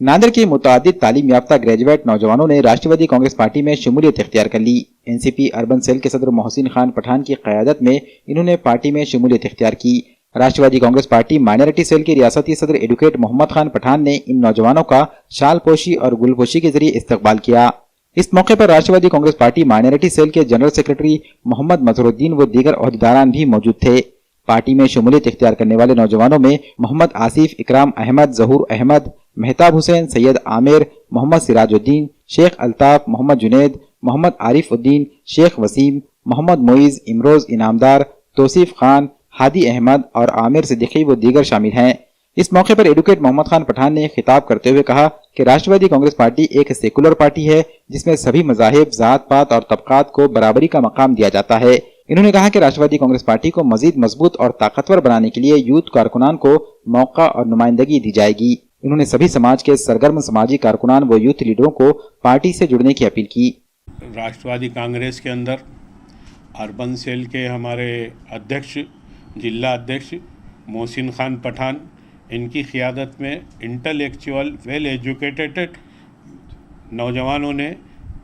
नांदेड़ के मुतादिद तालीम याफ्ता ग्रेजुएट नौजवानों ने राष्ट्रवादी कांग्रेस पार्टी में शमूलियत इख्तियार कर ली। एनसीपी अर्बन सेल के सदर मोहसिन खान पठान की क़यादत में इन्होंने पार्टी में शमूलियत इख्तियार की। राष्ट्रवादी कांग्रेस पार्टी माइनॉरिटी सेल के रियासती सदर एडवोकेट मोहम्मद खान पठान ने इन नौजवानों का शालपोशी और गुलपोशी के जरिए इस्तकबाल किया। इस मौके पर राष्ट्रवादी कांग्रेस पार्टी माइनॉरिटी सेल के जनरल सेक्रेटरी मोहम्मद मजहरुद्दीन व दीगर ओहदेदारान भी मौजूद थे। पार्टी में शमूलियत इख्तियार करने वाले नौजवानों में मोहम्मद आसिफ, इकराम अहमद, जहूर अहमद, मेहताब हुसैन, सैयद आमिर, मोहम्मद सिराजुद्दीन, शेख अल्ताफ, मोहम्मद जुनेद, मोहम्मद आरिफुद्दीन, शेख वसीम, मोहम्मद मोइज, इमरोज इनामदार, तौसीफ खान, हादी अहमद और आमिर सिद्दीकी व दीगर शामिल हैं। इस मौके पर एडवोकेट मोहम्मद खान पठान ने खिताब करते हुए कहा कि राष्ट्रवादी कांग्रेस पार्टी एक सेकुलर पार्टी है जिसमें सभी मज़ाहिब, जात पात और तबकात को बराबरी का मकाम दिया जाता है। इन्होंने कहा कि राष्ट्रवादी कांग्रेस पार्टी को मजीद मजबूत और ताकतवर बनाने के लिए यूथ कारकुनान को मौका और नुमाइंदगी दी जाएगी। उन्होंने सभी समाज के सरगर्म समाजी कारकुनान व यूथ लीडरों को पार्टी से जुड़ने की अपील की। राष्ट्रवादी कांग्रेस के अंदर अर्बन सेल के हमारे अध्यक्ष, जिला अध्यक्ष मोहसिन खान पठान, इनकी क़ियादत में इंटेलेक्चुअल वेल एजुकेटेड नौजवानों ने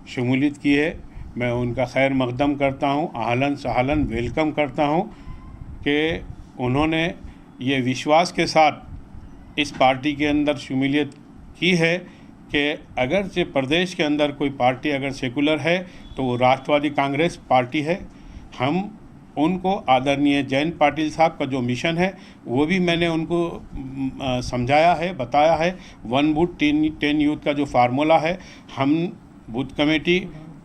शमूलियत की है। मैं उनका खैर मकदम करता हूँ, आहलन सहलन वेलकम करता हूँ कि उन्होंने ये विश्वास के साथ इस पार्टी के अंदर शमूलियत की है कि अगर से प्रदेश के अंदर कोई पार्टी अगर सेकुलर है तो वो राष्ट्रवादी कांग्रेस पार्टी है। हम उनको आदरणीय जयंत पाटिल साहब का जो मिशन है वो भी मैंने उनको समझाया है, बताया है। 1 बूथ 10 यूथ का जो फार्मूला है, हम बूथ कमेटी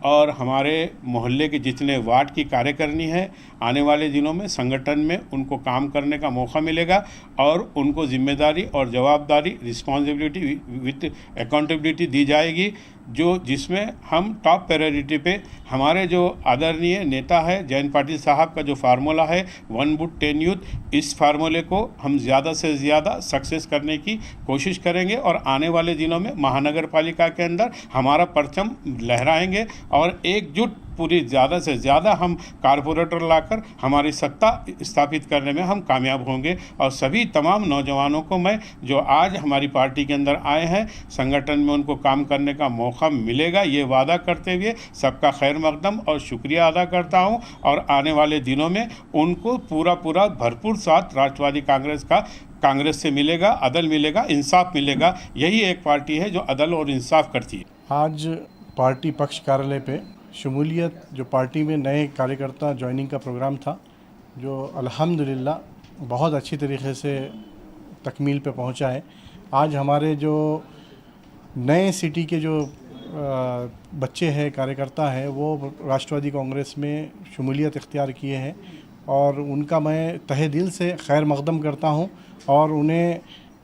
और हमारे मोहल्ले के जितने वार्ड की कार्यकारिणी है, आने वाले दिनों में संगठन में उनको काम करने का मौका मिलेगा और उनको जिम्मेदारी और जवाबदारी, रिस्पॉन्सिबिलिटी विथ अकाउंटेबिलिटी दी जाएगी, जो जिसमें हम टॉप प्रायोरिटी पे हमारे जो आदरणीय नेता है जयंत पाटिल साहब का जो फार्मूला है 1 बूथ 10 यूथ, इस फार्मूले को हम ज़्यादा से ज़्यादा सक्सेस करने की कोशिश करेंगे और आने वाले दिनों में महानगर पालिका के अंदर हमारा परचम लहराएंगे और एकजुट पूरी ज़्यादा से ज़्यादा हम कारपोरेटर लाकर हमारी सत्ता स्थापित करने में हम कामयाब होंगे। और सभी तमाम नौजवानों को मैं जो आज हमारी पार्टी के अंदर आए हैं, संगठन में उनको काम करने का मौका मिलेगा, ये वादा करते हुए सबका खैर मकदम और शुक्रिया अदा करता हूं और आने वाले दिनों में उनको पूरा भरपूर साथ राष्ट्रवादी कांग्रेस से मिलेगा, अदल मिलेगा, इंसाफ मिलेगा। यही एक पार्टी है जो अदल और इंसाफ करती है। आज पार्टी पक्ष कार्यालय पे शमूलियत जो पार्टी में नए कार्यकर्ता ज्वाइनिंग का प्रोग्राम था, जो अल्हम्दुलिल्लाह बहुत अच्छी तरीके से तकमील पे पहुंचा है। आज हमारे जो नए सिटी के जो बच्चे हैं, कार्यकर्ता हैं, वो राष्ट्रवादी कांग्रेस में शमूलियत इख्तियार किए हैं और उनका मैं तहे दिल से खैर मकदम करता हूं और उन्हें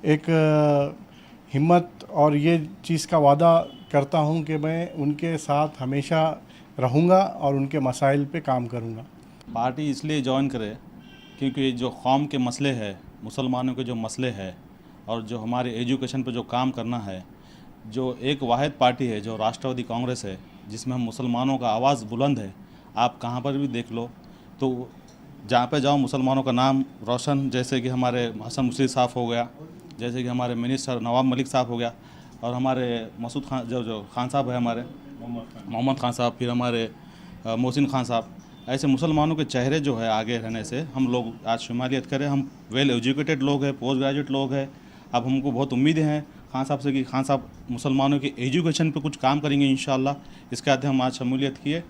एक हिम्मत और ये चीज़ का वादा करता हूं कि मैं उनके साथ हमेशा रहूंगा और उनके मसाइल पे काम करूंगा। पार्टी इसलिए ज्वाइन करे क्योंकि जो कौम के मसले हैं, मुसलमानों के जो मसले हैं और जो हमारे एजुकेशन पे जो काम करना है, जो एक वाहिद पार्टी है जो राष्ट्रवादी कांग्रेस है, जिसमें हम मुसलमानों का आवाज़ बुलंद है। आप कहाँ पर भी देख लो तो जहाँ पे जाओ मुसलमानों का नाम रोशन, जैसे कि हमारे हसन मुशीद साहब हो गया, जैसे कि हमारे मिनिस्टर नवाब मलिक साहब हो गया और हमारे मसूद खान जो खान साहब है, हमारे मोहम्मद खान साहब, फिर हमारे मोहसिन खान साहब, ऐसे मुसलमानों के चेहरे जो है आगे रहने से हम लोग आज शुमालियत करें। हम वेल एजुकेटेड लोग हैं, पोस्ट ग्रेजुएट लोग हैं। अब हमको बहुत उम्मीदें हैं खान साहब से कि खान साहब मुसलमानों के एजुकेशन पे कुछ काम करेंगे इंशाअल्लाह। इसके आते हम आज शमूलियत किए।